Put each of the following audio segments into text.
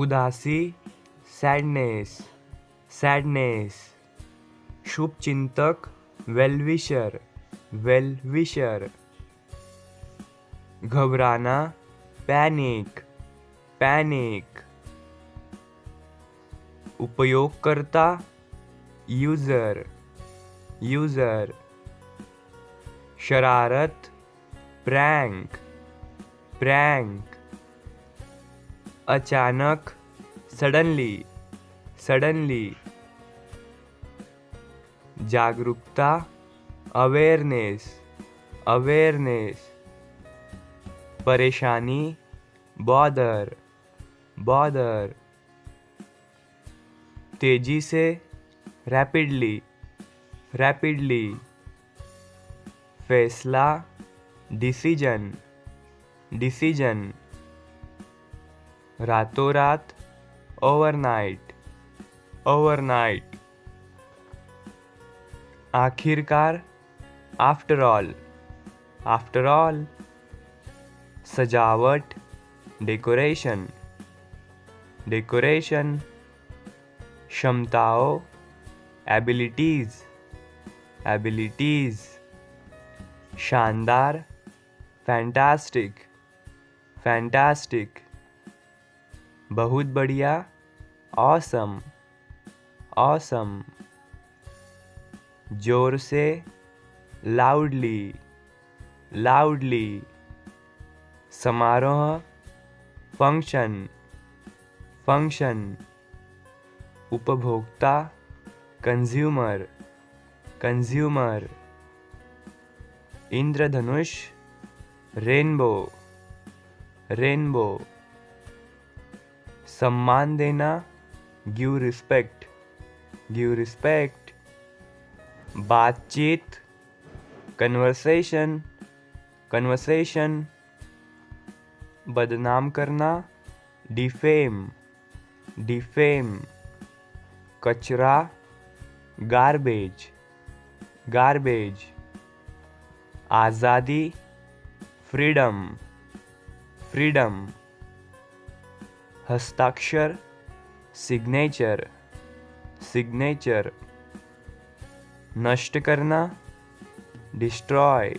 उदासी sadness, sadness. शुभ चिंतक वेलविशर, वेलविशर। घबराना पैनिक, पैनिक। उपयोगकर्ता यूज़र, यूज़र। शरारत प्रैंक, प्रैंक। अचानक सडनली, सडनली। जागरूकता अवेयरनेस, अवेयरनेस। परेशानी बॉदर, बॉदर। तेजी से रैपिडली, रैपिडली। फैसला डिसीजन, डिसीजन। रातों रात ओवरनाइट, ओवरनाइट। आखिरकार आफ्टर ऑल, आफ्टर ऑल। सजावट डेकोरेशन, डेकोरेशन। क्षमताओं एबिलिटीज़, एबिलिटीज़। शानदार फैंटास्टिक, फैंटास्टिक। बहुत बढ़िया ऑसम, ऑसम। जोर से लाउडली, लाउडली। समारोह फंक्शन, फंक्शन। उपभोक्ता कंज्यूमर, कंज्यूमर। इंद्रधनुष रेनबो, रेनबो। सम्मान देना गिव रिस्पेक्ट, गिव रिस्पेक्ट। बातचीत कन्वर्सेशन, कन्वर्सेशन। बदनाम करना डिफेम, डिफेम। कचरा गार्बेज, गार्बेज। आज़ादी फ्रीडम, फ्रीडम। हस्ताक्षर सिग्नेचर, सिग्नेचर। नष्ट करना डिस्ट्रॉय,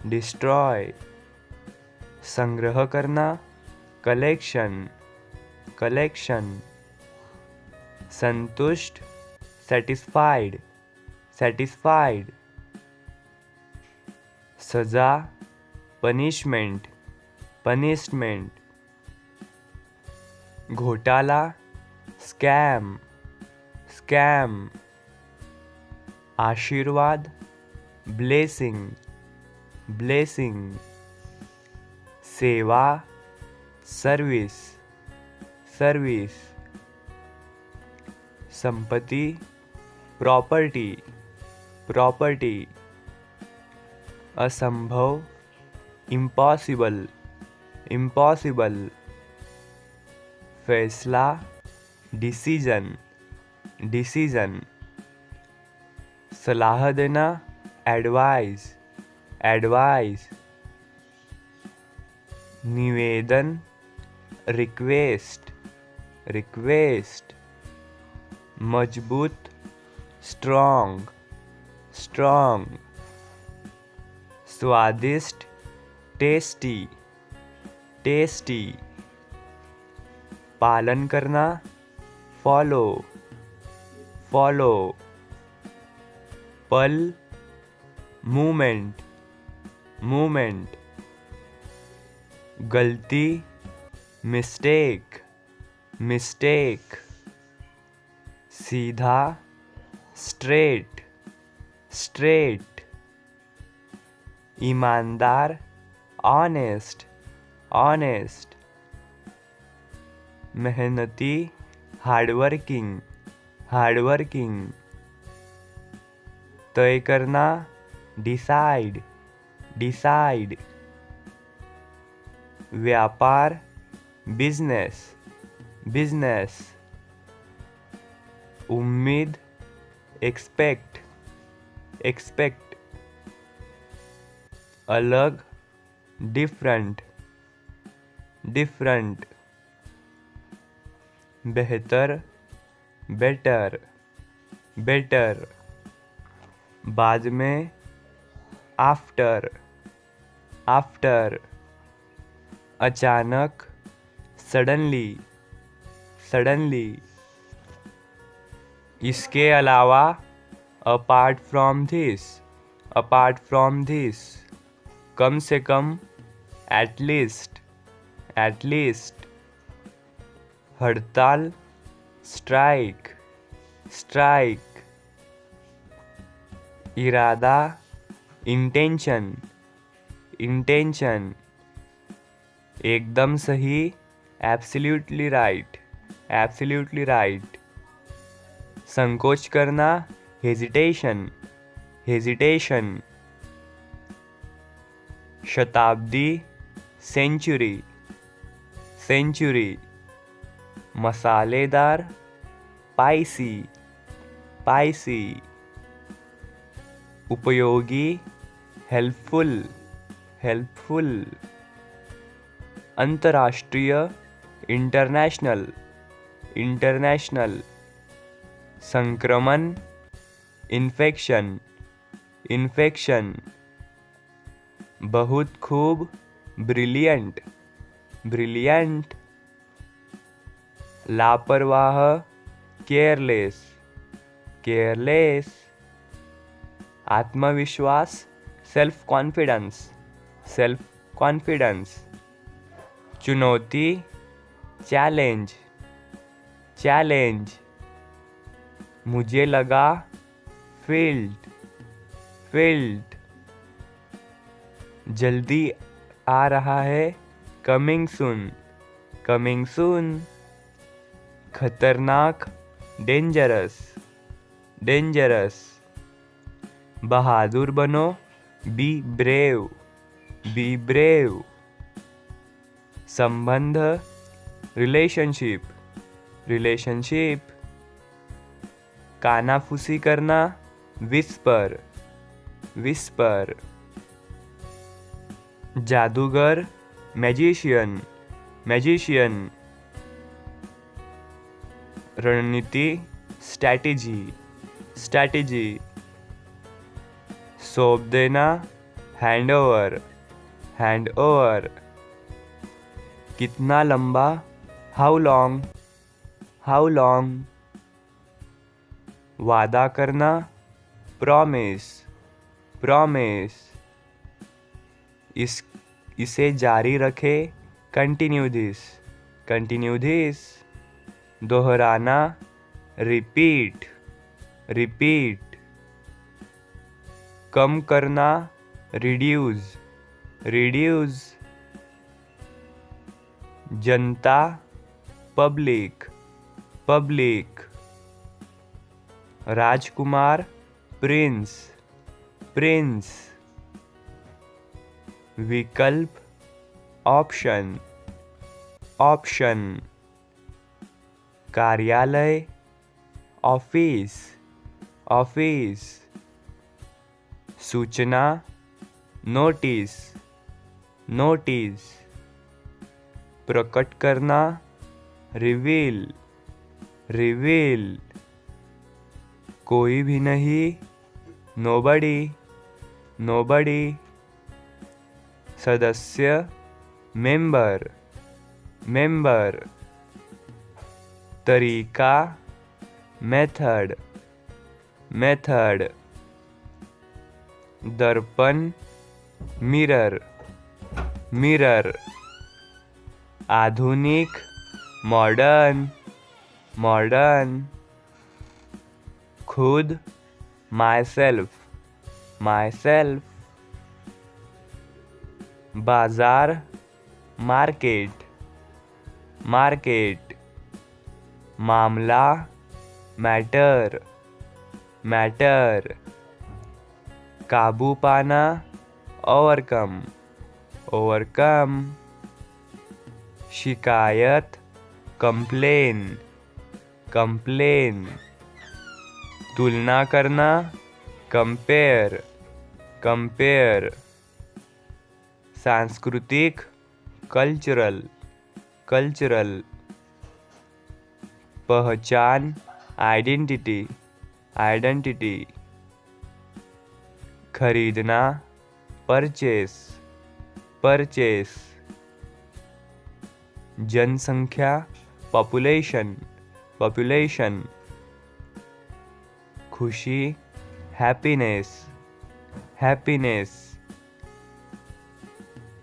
डिस्ट्रॉय। संग्रह करना कलेक्शन, कलेक्शन। संतुष्ट सेटिस्फाइड, सेटिस्फाइड। सजा पनिशमेंट, पनिशमेंट। घोटाला स्कैम, स्कैम। आशीर्वाद ब्लेसिंग, ब्लेसिंग। सेवा सर्विस, सर्विस। संपत्ति प्रॉपर्टी, प्रॉपर्टी। असंभव इम्पॉसिबल, इम्पॉसिबल। फैसला डिसीजन, डिसीजन। सलाह देना एडवाइस, एडवाइस। निवेदन रिक्वेस्ट, रिक्वेस्ट। मजबूत स्ट्रॉन्ग, स्ट्रॉन्ग। स्वादिष्ट टेस्टी, टेस्टी। पालन करना फॉलो, फॉलो। पल मूवमेंट, मूवमेंट। गलती मिस्टेक, मिस्टेक। सीधा स्ट्रेट, स्ट्रेट। ईमानदार ऑनेस्ट, ऑनेस्ट। मेहनती हार्डवर्किंग, हार्डवर्किंग। तय करना डिसाइड, डिसाइड। व्यापार बिजनेस, बिजनेस। उम्मीद एक्सपेक्ट, एक्सपेक्ट। अलग डिफरेंट, डिफरेंट। बेहतर, बेटर, बेटर। बाद में, आफ्टर, आफ्टर। अचानक, सडनली, सडनली। इसके अलावा, apart from this, apart from this. कम से कम, एटलीस्ट, एटलीस्ट। हड़ताल, स्ट्राइक, स्ट्राइक। इरादा, इंटेंशन, इंटेंशन। एकदम सही, एब्सोल्युटली राइट, एब्सोल्युटली राइट। संकोच करना, हेजिटेशन, हेजिटेशन। शताब्दी, सेंचुरी, सेंचुरी। मसालेदार, स्पाइसी, स्पाइसी। उपयोगी, हेल्पफुल, हेल्पफुल। अंतर्राष्ट्रीय, इंटरनेशनल, इंटरनेशनल। संक्रमण, इन्फेक्शन, इन्फेक्शन। बहुत खूब, ब्रिलियंट, ब्रिलियंट। लापरवाह, केयरलेस, केयरलेस। आत्मविश्वास, सेल्फ कॉन्फिडेंस, सेल्फ कॉन्फिडेंस। चुनौती, चैलेंज, चैलेंज। मुझे लगा, फील्ड, फील्ड। जल्दी आ रहा है, कमिंग सून, कमिंग सून। खतरनाक, डेंजरस, डेंजरस। बहादुर बनो, बी ब्रेव, बी ब्रेव। संबंध, रिलेशनशिप, रिलेशनशिप। कानाफूसी करना, विस्पर, विस्पर। जादूगर, मैजिशियन, मैजिशियन। रणनीति, स्ट्रैटेजी, स्ट्रैटेजी। सौंप देना, हैंड ओवर, हैंड ओवर। कितना लंबा, हाउ लॉन्ग, हाउ लॉन्ग। वादा करना, प्रॉमिस, प्रॉमिस। इसे जारी रखे, कंटिन्यू दिस, कंटिन्यू दिस। दोहराना, रिपीट, रिपीट। कम करना, रिड्यूस, रिड्यूस। जनता, पब्लिक, पब्लिक। राजकुमार, प्रिंस, प्रिंस। विकल्प, ऑप्शन, ऑप्शन। कार्यालय, ऑफिस, ऑफिस। सूचना, नोटिस, नोटिस। प्रकट करना, रिवील, रिवील। कोई भी नहीं, नोबडी, नोबडी। सदस्य, मेंबर, मेंबर। तरीका, मेथड, मेथड। दर्पण, मिरर, मिरर। आधुनिक, मॉडर्न, मॉडर्न। खुद, माई सेल्फ, माई सेल्फ। बाजार, मार्केट, मार्केट। मामला, मैटर, मैटर। काबू पाना, ओवरकम, ओवरकम। शिकायत, कंप्लेन, कंप्लेन। तुलना करना, कंपेयर, कंपेयर। सांस्कृतिक, कल्चरल, कल्चरल। पहचान, आइडेंटिटी, आइडेंटिटी। खरीदना, परचेस, परचेस। जनसंख्या, पॉपुलेशन, पॉपुलेशन। खुशी, हैप्पीनेस, हैप्पीनेस।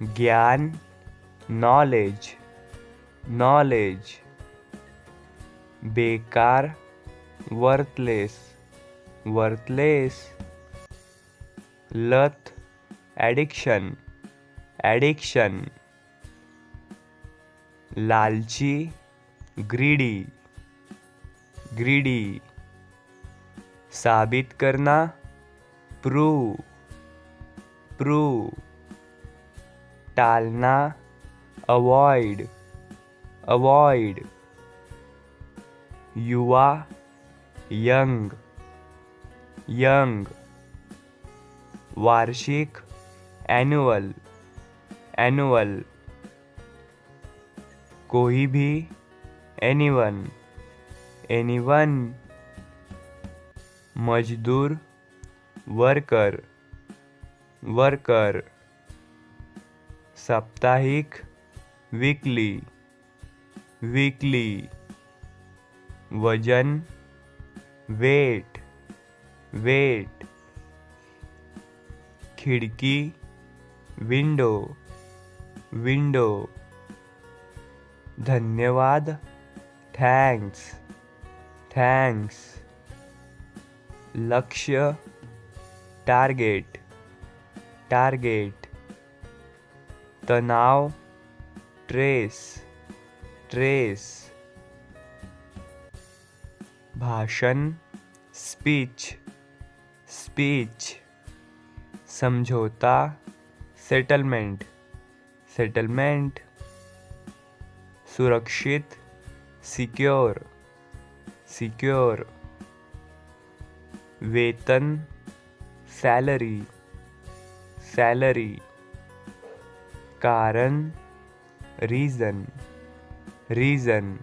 ज्ञान, नॉलेज, नॉलेज। बेकार, वर्थलेस, वर्थलेस। लत, एडिक्शन, एडिक्शन। लालची, ग्रीडी, ग्रीडी। साबित करना, प्रूव, प्रूव। टालना, अवॉइड, अवॉइड। युवा, यंग, यंग। वार्षिक, एनुअल, एनुअल। कोई भी, एनीवन, एनीवन। मजदूर, वर्कर, वर्कर। साप्ताहिक, वीकली, वीकली। वजन, वेट, वेट। खिड़की, विंडो, विंडो। धन्यवाद, थैंक्स, थैंक्स। लक्ष्य, टारगेट, टारगेट। तनाव, ट्रेस, ट्रेस। भाषण, स्पीच, स्पीच। समझौता, सेटलमेंट, सेटलमेंट। सुरक्षित, सिक्योर, सिक्योर। वेतन, सैलरी, सैलरी। कारण, रीजन, रीजन।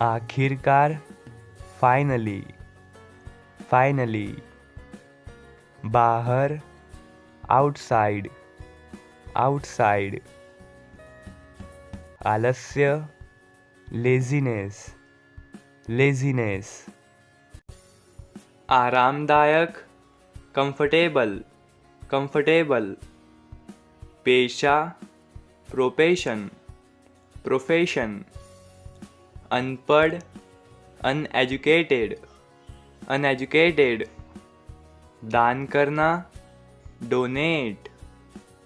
आखिरकार, फाइनली, फाइनली। बाहर, आउटसाइड, आउटसाइड। आलस्य, लेजीनेस, लेजीनेस। आरामदायक, कंफर्टेबल, कंफर्टेबल। पेशा, प्रोफेशन, प्रोफेशन। अनपढ़, अनएजुकेटेड, अनएजुकेटेड। दान करना, डोनेट,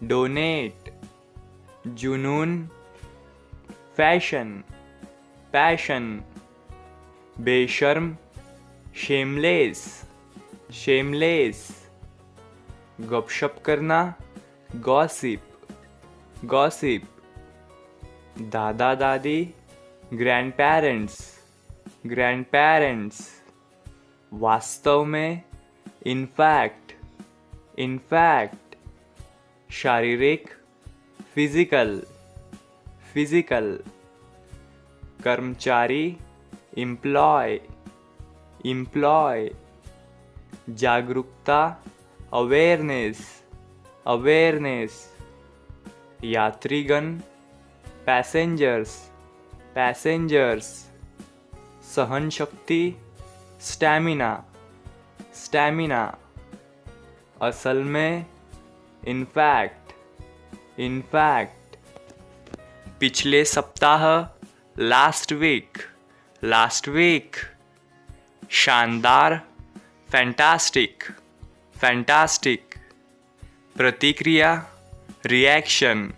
डोनेट। जुनून, फैशन, पैशन। बेशर्म, शेमलेस, शेमलेस। गपशप करना, गॉसिप, गॉसिप। दादा दादी, ग्रैंड पेरेंट्स, ग्रैंड पेरेंट्स। वास्तव में, इनफैक्ट, इनफैक्ट। शारीरिक, फिजिकल, फिजिकल। कर्मचारी, एम्प्लॉय, एम्प्लॉय। जागरूकता, अवेयरनेस, अवेयरनेस। यात्रीगण, पैसेंजर्स, पैसेंजर्स। सहन शक्ति, स्टैमिना, स्टैमिना। असल में, इनफैक्ट, इनफैक्ट। पिछले सप्ताह, लास्ट वीक, लास्ट वीक। शानदार, फैंटास्टिक, फैंटास्टिक। प्रतिक्रिया, रिएक्शन,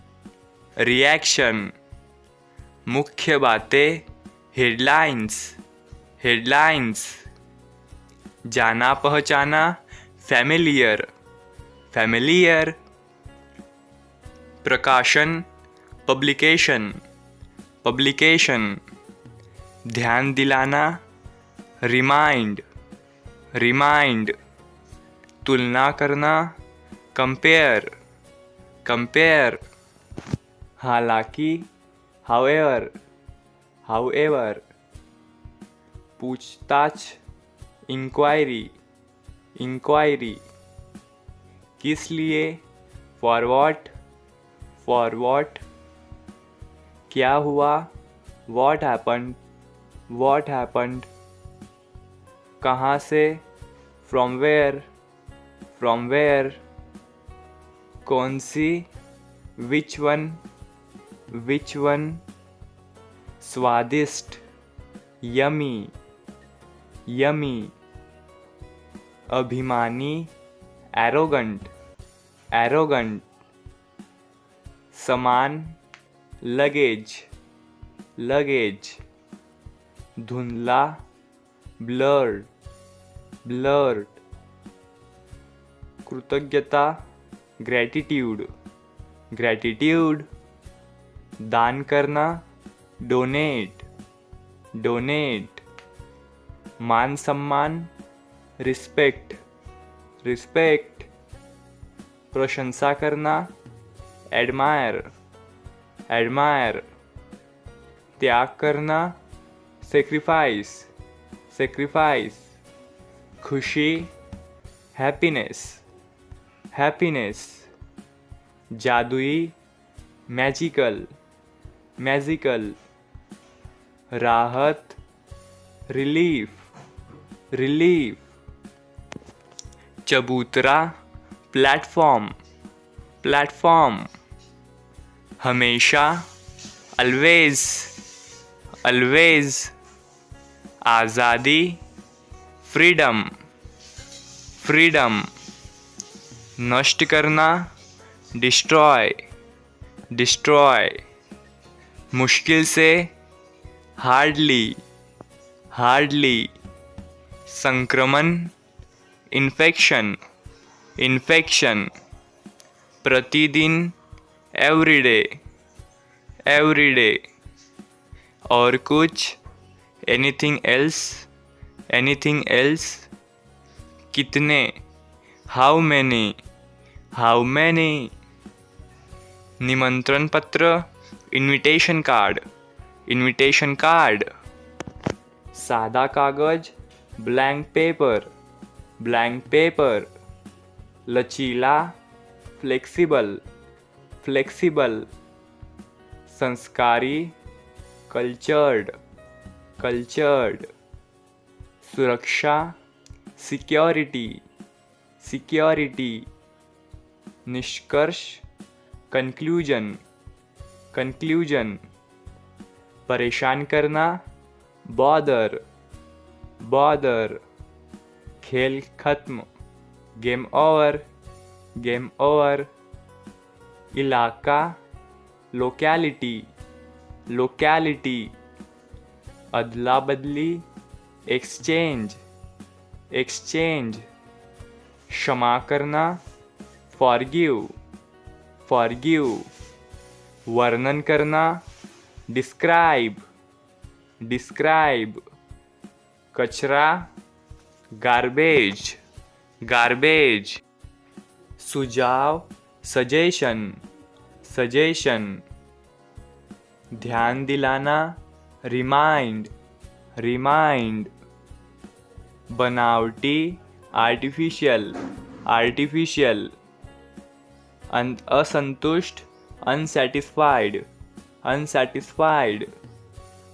रिएक्शन। मुख्य बातें, हेडलाइंस, हेडलाइंस। जाना पहचाना, फैमिलियर, फैमिलियर। प्रकाशन, पब्लिकेशन, पब्लिकेशन। ध्यान दिलाना, रिमाइंड, रिमाइंड। तुलना करना, कंपेयर, कंपेयर। हालांकि, हाउएवर, however, पूछताछ, inquiry, inquiry, किस लिए, for what, for what, क्या हुआ, what happened, what happened, कहाँ से, from where, from where, कौन सी, which one, which one, स्वादिष्ट, yummy, yummy, अभिमानी, arrogant, arrogant, समान, luggage, luggage, धुंधला, blurred, blurred, कृतज्ञता, gratitude, gratitude, दान करना, donate, donate, मान सम्मान, respect, respect, प्रशंसा करना, admire, admire, त्याग करना, sacrifice, sacrifice, खुशी, happiness, happiness, जादुई, magical, magical, राहत, relief, relief, चबूतरा, platform, platform, हमेशा, always, always, आज़ादी, freedom, freedom, नष्ट करना, destroy, destroy, मुश्किल से, hardly, hardly, संक्रमण, infection, infection, प्रतिदिन, everyday, everyday, और कुछ, anything else, anything else, कितने, how many, how many, निमंत्रण पत्र, invitation card, invitation card, सादा कागज, blank paper, blank paper, लचीला, flexible, flexible, संस्कारी, cultured, cultured, सुरक्षा, security, security, निष्कर्ष, conclusion, conclusion, परेशान करना, bother, bother, खेल खत्म, game over, game over, इलाका, locality, locality, अदला बदली, exchange, exchange, क्षमा करना, forgive, forgive, वर्णन करना, describe, describe, कचरा, garbage, garbage, सुझाव, suggestion, suggestion, ध्यान दिलाना, remind, remind, बनावटी, artificial, artificial, असंतुष्ट, unsatisfied, unsatisfied,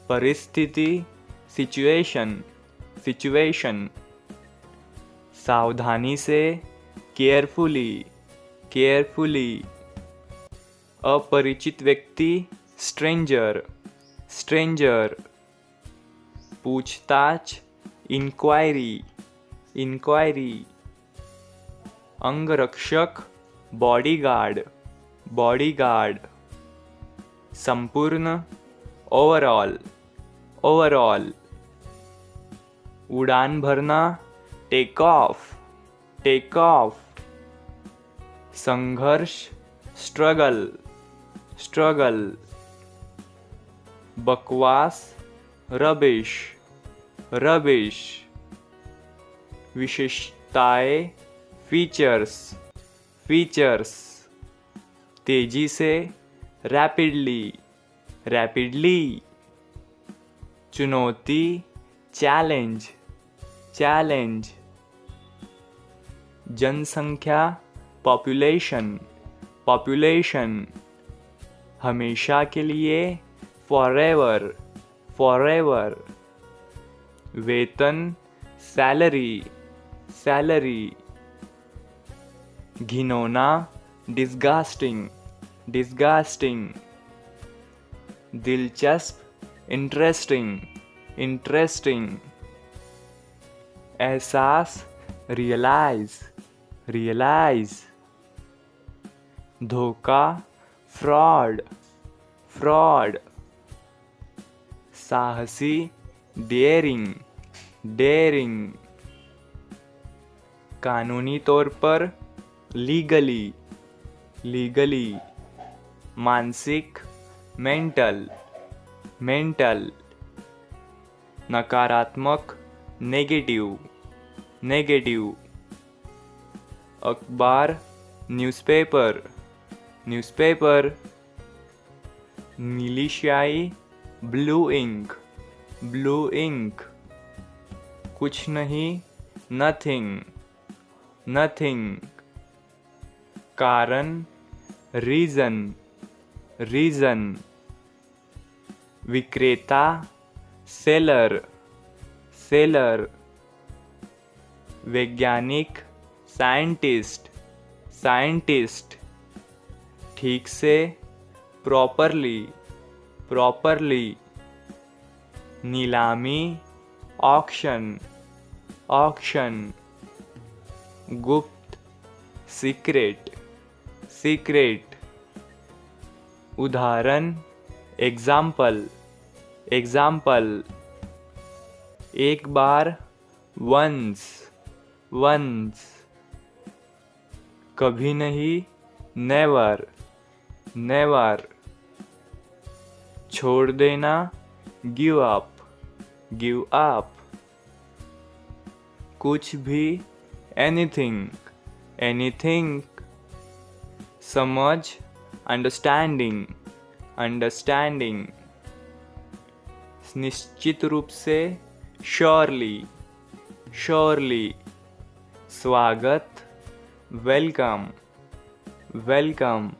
परिस्थिति, situation, situation, सावधानी से, carefully, carefully, अपरिचित व्यक्ति, stranger, stranger, पूछताछ, inquiry, inquiry, अंगरक्षक, bodyguard, bodyguard, संपूर्ण, overall, overall, उड़ान भरना, take off, take off, संघर्ष, struggle, struggle, बकवास, rubbish, rubbish, विशेषताएं, features, features, तेजी से, rapidly, rapidly, चुनौती, चैलेंज, चैलेंज। जनसंख्या, पॉपुलेशन, पॉपुलेशन। हमेशा के लिए, फॉरएवर, फॉरएवर। वेतन, सैलरी, सैलरी। घिनौना, डिस्गास्टिंग, डिस्गास्टिंग। दिलचस्प, इंटरेस्टिंग, इंटरेस्टिंग। एहसास, रियलाइज, रियलाइज। धोखा, फ्रॉड, फ्रॉड। साहसी, डेयरिंग, डेयरिंग। कानूनी तौर पर, लीगली, लीगली। मानसिक, मेंटल, मेंटल। नकारात्मक, नेगेटिव, नेगेटिव। अखबार, न्यूज़पेपर, न्यूज़पेपर। नीली स्याही, ब्लू इंक, ब्लू इंक। कुछ नहीं, नथिंग, नथिंग। कारण, रीज़न, रीज़न। विक्रेता, सेलर, सेलर। वैज्ञानिक, साइंटिस्ट, साइंटिस्ट। ठीक से, प्रॉपरली, प्रॉपरली। नीलामी, ऑक्शन, ऑक्शन। गुप्त, सीक्रेट, सीक्रेट। उदाहरण, एग्जाम्पल, एग्जाम्पल। एक बार, वंस, वंस। कभी नहीं, नेवर, नेवर। छोड़ देना, गिव अप, गिव अप। कुछ भी, एनीथिंग, एनीथिंग। समझ, अंडरस्टैंडिंग, अंडरस्टैंडिंग। निश्चित रूप से, श्योरली, श्योरली। स्वागत, वेलकम, वेलकम।